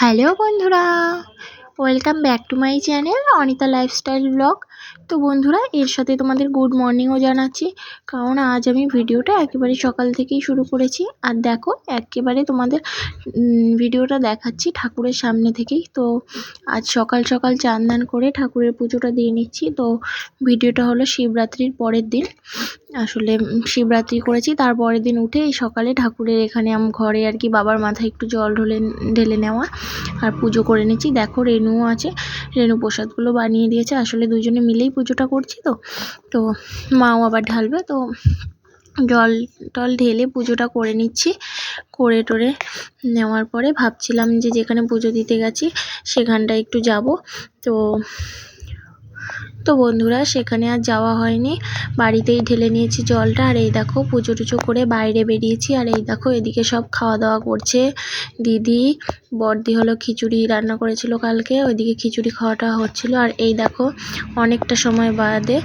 Hello বন্ধুরা, welcome back to my channel Anita lifestyle blog. তো বন্ধুরা, এর সাথে তোমাদের গুড মর্নিংও জানাচ্ছি, কারণ আজ আমি ভিডিওটা একেবারে সকাল থেকেই শুরু করেছি। আর দেখো, একেবারে তোমাদের ভিডিওটা দেখাচ্ছি ঠাকুরের সামনে থেকেই। তো আজ সকাল সকাল চান দান করে ঠাকুরের পুজোটা দিয়ে নিচ্ছি। তো ভিডিওটা হলো শিবরাত্রির পরের দিন। আসলে শিবরাত্রি করেছি, তারপরের দিন উঠে এই সকালে ঠাকুরের এখানে ঘরে আর কি বাবার মাথায় একটু জল ঢেলে নেওয়া আর পুজো করে নিচ্ছি। দেখো, রেনুও আছে, রেনু প্রসাদগুলো বানিয়ে দিয়েছে। আসলে দুজনে মিলেই পুজোটা করছি। তো মাও আবার ঢালবে, তো জল টল ঢেলে পুজোটা করে নিচ্ছি। করে টোরে নেওয়ার পরে ভাবছিলাম যে যেখানে পুজো দিতে গেছি সেখানটা একটু যাব। তো বন্ধুরা, সেখানে আর যাওয়া হয়নি, বাড়িতেই ঢেলে নিয়েছি জলটা। আর এই দেখো, পুজো টুজো করে বাইরে বেরিয়েছি। আর এই দেখো, এদিকে সব খাওয়া দাওয়া করছে। দিদি বড়দি হলো খিচুড়ি রান্না করেছিল কালকে, ওইদিকে খিচুড়ি খাওয়াটা হচ্ছিল। আর এই দেখো, অনেকটা সময় বাদে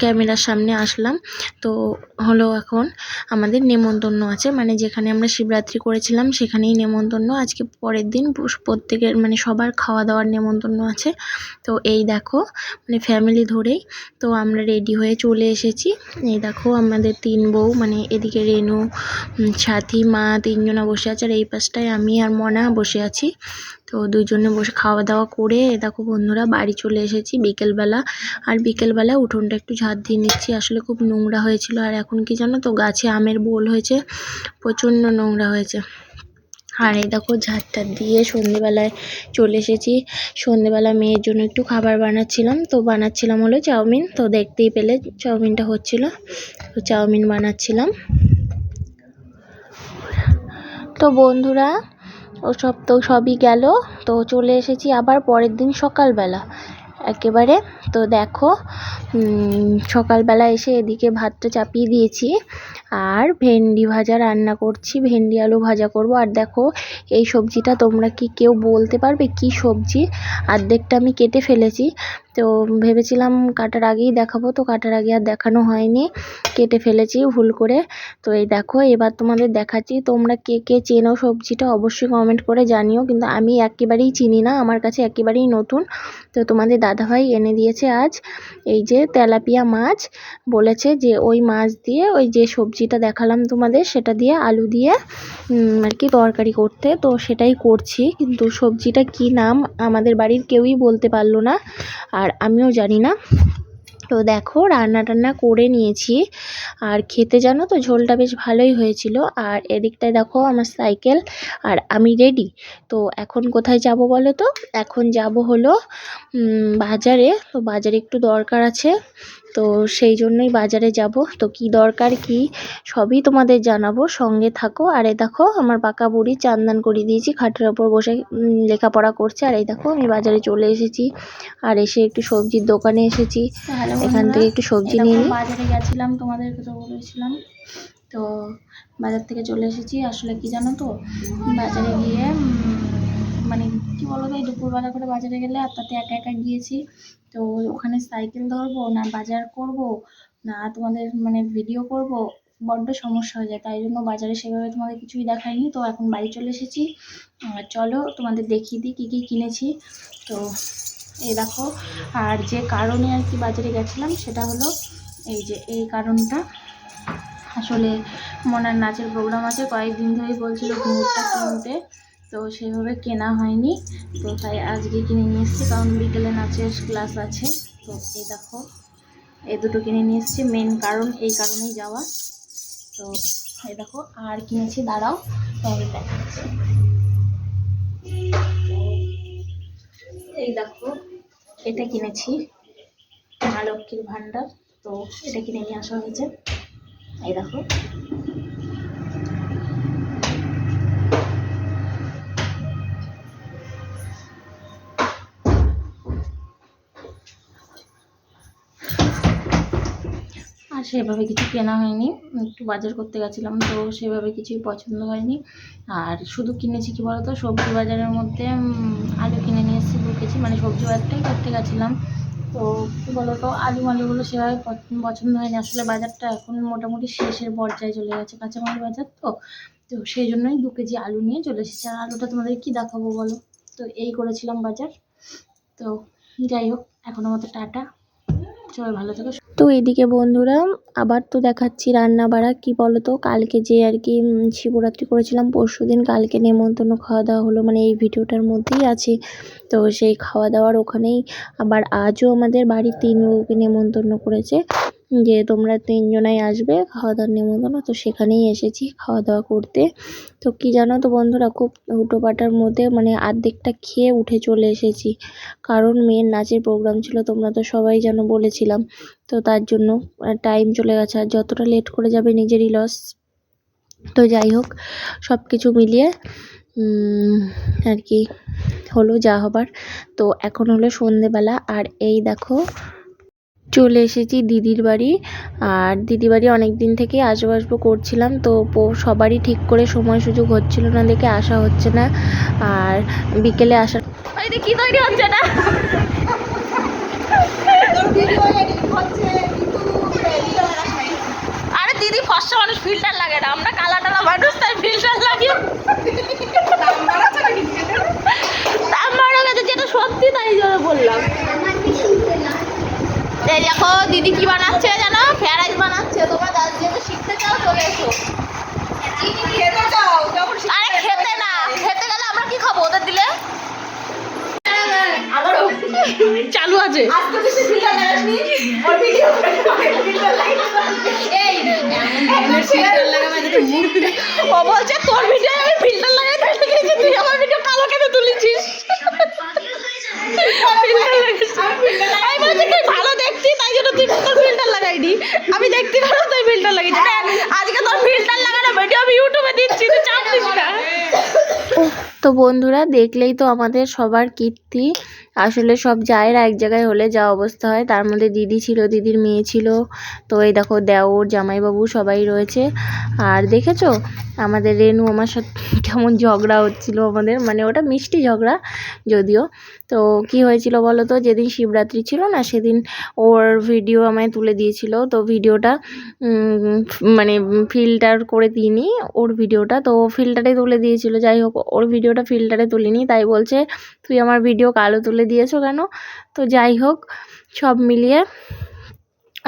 ক্যামেরার সামনে আসলাম। তো হলো এখন আমাদের নেমন্তন্ন আছে, মানে যেখানে আমরা শিবরাত্রি করেছিলাম সেখানেই নেমন্তন্ন। আজকে পরের দিন প্রত্যেকের মানে সবার খাওয়া দাওয়ার নেমন্তন্ন আছে। তো এই দেখো, মানে ফ্যামিলি ধরেই তো আমরা রেডি হয়ে চলে এসেছি। এই দেখো, আমাদের তিন বউ, মানে এদিকে রেনু, সাথী, মা, তিনজনা বসে আছে। আর এই পাশটায় আমি আর মনা বসে আছি। তো দুইজনে বসে খাওয়া দাওয়া করে দেখো বন্ধুরা, বাড়ি চলে এসেছি বিকেলবেলা। আর বিকেলবেলা উঠোনটা একটু ঝাড় দিয়ে নিচ্ছি, আসলে খুব নোংরা হয়েছিল। আর এখন কি জানো তো, গাছে আমের বোল হয়েছে, প্রচণ্ড নোংরা হয়েছে। আর এই দেখো, ঝাড়টা দিয়ে সন্ধেবেলায় চলে এসেছি। সন্ধেবেলা মেয়ের জন্য একটু খাবার বানাচ্ছিলাম হলো চাউমিন। তো দেখতেই পেলে চাউমিনটা হচ্ছিল, তো চাউমিন বানাচ্ছিলাম। তো বন্ধুরা, সবই গেল। তো চলে এসেছি আবার পরের দিন সকালবেলা একেবারে। তো দেখো, সকালবেলা এসে এদিকে ভাতটা চাপিয়ে দিয়েছি আর ভেন্ডি ভাজা রান্না করছি, ভেন্ডি আলু ভাজা করব। আর দেখো, এই সবজিটা তোমরা কি কেউ বলতে পারবে কি সবজি? অর্ধেকটা আমি কেটে ফেলেছি, তো ভেবেছিলাম কাটার আগেই দেখাবো, তো কাটার আগে আর দেখানো হয়নি, কেটে ফেলেছি ভুল করে। তো এই দেখো, এবার তোমাদের দেখাচ্ছি। তোমরা কে কে চেনো সবজিটা অবশ্যই কমেন্ট করে জানিও, কিন্তু আমি একেবারেই চিনি না, আমার কাছে একেবারেই নতুন। তো তোমাদের দাদাভাই এনে দিয়েছে আজ এই যে তেলাপিয়া মাছ, বলেছে যে ওই মাছ দিয়ে ওই যে সবজিটা দেখালাম তোমাদের সেটা দিয়ে আলু দিয়ে আর কি তরকারি করতে। তো সেটাই করছি, কিন্তু সবজিটা কি নাম আমাদের বাড়ির কেউই বলতে পারলো না, আর আমিও জানি না। তো দেখো, রান্না টান্না করে নিয়েছি, আর খেতে জানো তো ঝোলটা বেশ ভালোই হয়েছিল। আর এদিকটায় দেখো আমার সাইকেল, আর আমি রেডি। তো এখন কোথায় যাব বলো তো? এখন যাব হলো বাজারে। তো বাজারে একটু দরকার আছে, তো সেই জন্যই বাজারে যাব। তো কি দরকার কি সবই তোমাদের জানাবো, সঙ্গে থাকো। আর এই দেখো, আমার পাকা বুড়ি চান দান করিয়ে দিয়েছি, খাটের ওপর বসে লেখাপড়া করছে। আর এই দেখো, আমি বাজারে চলে এসেছি, আর এসে একটু সবজির দোকানে এসেছি, এখান থেকে একটু সবজি নিয়ে নিই। বাজারে গেছিলাম, তোমাদেরকে তো বলেছিলাম। তো বাজার থেকে চলে এসেছি। আসলে কি জানো তো, বাজারে গিয়ে মানে কি বলো তো, এই দুপুরবেলা করে বাজারে গেলে আর তাতে একা একা গিয়েছি। তো ওখানে সাইকেল ধরবো না বাজার করব না তোমাদের মানে ভিডিও করব, বড্ড সমস্যা হয়ে যায়। তাই জন্য বাজারে সেভাবে তোমাদের কিছুই দেখাইনি। তো এখন বাড়ি চলে এসেছি, চলো তোমাদের দেখিয়ে দিই কী কী কিনেছি। তো এই দেখো, আর যে কারণে আর কি বাজারে গেছিলাম সেটা হলো এই যে এই কারণটা। আসলে মনার নাচের প্রোগ্রাম আছে, কয়েকদিন ধরেই বলছিল ঘুঙুরটা কিনতে, তো সেভাবে কেনা হয়নি। তো তাই আজকে কিনে নিয়ে এসেছি, কারণ বিকেলে নাচের ক্লাস আছে। তো এই দেখো, এই দুটো কিনে নিয়ে এসেছি, মেন কারণ এই কারণেই যাওয়া। তো এই দেখো, আর কিনেছি, দাঁড়াও তোমাদের দেখাচ্ছি। এই দেখো, এটা কিনেছি, মা লক্ষ্মীর ভাণ্ডার। তো এটা কিনে নিয়ে আসা হয়েছে। এই দেখো, আর সেভাবে কিছু কেনা হয়নি, একটু বাজার করতে গেছিলাম, তো সেভাবে কিছুই পছন্দ হয়নি। আর শুধু কিনেছি কি বলতো, সবজি বাজারের মধ্যে আলু কিনে নিয়ে এসেছি 2 কেজি, মানে সবজি বাজারটাই করতে গেছিলাম। তো কী বলতো, আলুগুলো সেভাবে পছন্দ হয়নি। আসলে বাজারটা এখন মোটামুটি শেষের পর্যায়ে চলে গেছে, কাঁচামাল বাজার। তো সেই জন্যই 2 কেজি আলু নিয়ে চলে এসেছি। আর আলুটা তোমাদের কি দেখাবো বলো, তো এই করেছিলাম বাজার। তো যাই হোক, এখনো মতো টাটা, সবাই ভালো থেকো। তো এদিকে বন্ধুরা আবার তো দেখাচ্ছি রান্না বাড়া। কি বলতো, কালকে যে আর কি শিবরাত্রি করেছিলাম পরশুদিন, কালকে নেমন্তন্ন খাওয়া দাওয়া হলো, মানে এই ভিডিওটার মধ্যেই আছে। তো সেই খাওয়া দাওয়ার ওখানেই আবার আজও আমাদের বাড়ির 3 বউকে নেমন্তন্ন করেছে যে তোমরা 3 জনাই আসবে খাওয়া দাওয়ার নেমন্তন্ন। তো সেখানেই এসেছি খাওয়া দাওয়া করতে। তো কি জানো তো বন্ধুরা, খুব হুটোপাটার মধ্যে মানে অর্ধেকটা খেয়ে উঠে চলে এসেছি, কারণ মেয়ের নাচের প্রোগ্রাম ছিল, তোমরা তো সবাই জানো, বলেছিলাম। তো তার জন্য টাইম চলে গেছে, আর যতটা লেট করে যাবে নিজেরই লস। তো যাই হোক, সব কিছু মিলিয়ে আর কি হলো যা হবার। তো এখন হলো সন্ধেবেলা, আর এই দেখো চলে এসেছি দিদির বাড়ি। আর দিদির বাড়ি অনেক দিন থেকে আসবো করছিলাম, তো সবারই ঠিক করে সময় সুযোগ হচ্ছিল না দেখে আসা হচ্ছে না। আর বিকেলে আসা কি তৈরি হচ্ছে না, আরে দিদি ফর্সা মানুষ, ফিল্টার লাগে না, আমরা কালা টালা মানুষ, তাই ফিল্টার লাগে। আমারও কাছে যেটা সত্যি তাই জন্য বললাম। এই দেখো দিদি কি বানাচ্ছে জানো, ফ্রাইড রাইস বানাচ্ছে। তোমরা যেহেতু শিখতে চাও চলে এসো। আরে খেতে না, খেতে গেলে আমরা কি খাবো ওদের দিলে? চালু আছে। ও বলছে তোর ভিডিও আমি ফিল্টার লাগাই দিয়েছি, তুই আমার ভিডিও কালো কেন তুলেছিস? আমি বলছি তুই ভালো দেখতি তাই জন্য তুই তোর ফিল্টার লাগাইনি, আমি দেখতে ভালো তাই ফিল্টার লাগাইছি। আজকে তোর ফিল্টার লাগানো ভিডিও আমি ইউটিউবে দিচ্ছি, তুই চাপ দিস না। তো বন্ধুরা দেখলেই তো আমাদের সবার কীর্তি, আসলে সব জায়েরা এক জায়গায় হলে যা অবস্থা হয়। তার মধ্যে দিদি ছিল, দিদির মেয়ে ছিল। তো এই দেখো দেওর জামাইবাবু সবাই রয়েছে। আর দেখেছো আমাদের রেনু আমার সাথে কেমন ঝগড়া হচ্ছিল আমাদের, মানে ওটা মিষ্টি ঝগড়া যদিও। তো কি হয়েছিল বলো তো, যেদিন শিবরাত্রি ছিল না সেদিন ওর ভিডিও আমায় তুলে দিয়েছিল। তো ভিডিওটা মানে ফিল্টার করে দিইনি ওর ভিডিওটা, তো ফিল্টারে তুলে দিয়েছিল। যাই হোক, ওর ভিডিওটা ফিল্টারে তুলিনি, তাই বলছে তুই আমার ভিডিও কালো তুলে দিয়েছো কেন। তো যাই হোক, সব মিলিয়ে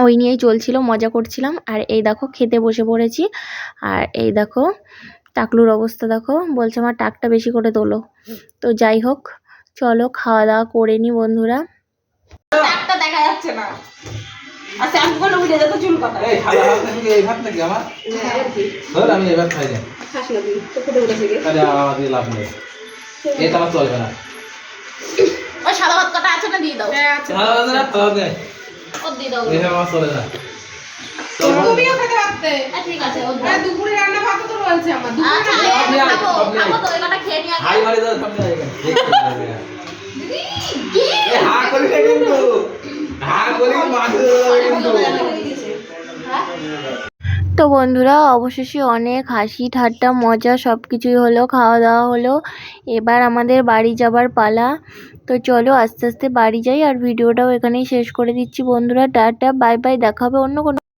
ওই নিয়েই চলছিল, মজা করছিলাম। আর এই দেখো খেতে বসে পড়েছি। আর এই দেখো টাকলুর অবস্থা দেখো, বলছে আমার টাকটা বেশি করে তোলো। তো যাই হোক, চলো খাওয়া দাওয়া করে নি বন্ধুরা। টাকটা দেখা যাচ্ছে না, আর শ্যাম্পু করে উঠে যেত চুল কাটা। এই খালা ভাত নাকি, এই ভাত নাকি আমার? ধর আমি এই ভাত খাই না। খাস না তুই, তো খেতে বলেছিস কি? আরে আমাদের লাভ নেই, এটা আমার চলবে না। ওই সাদা ভাত কাটা আছে না, দিয়ে দাও। হ্যাঁ আছে, সাদা ভাত না খাওয়া দে, ও দিয়ে দাও। এটা আমার চলে না, তুমিও খেতে পারতে। ঠিক আছে, ও দুপুরে রান্না ভাত তো রয়েছে আমার, দুপুরে খাবো তো, এটা খেয়ে নিয়ে হাই মারি দাও সামনে আইগা। দিদি কি এ হা করি না কিন্তু, হা করি মাছ দাও কিন্তু। তো বন্ধুরা অবশেষে অনেক হাসি ঠাট্টা মজা সব কিছুই হলো, খাওয়া দাওয়া হলো। এবার আমাদের বাড়ি যাবার পালা। তো চলো আস্তে আস্তে বাড়ি যাই, আর ভিডিওটাও এখানেই শেষ করে দিচ্ছি বন্ধুরা। টাটা বাই বাই, দেখা হবে অন্য কোনো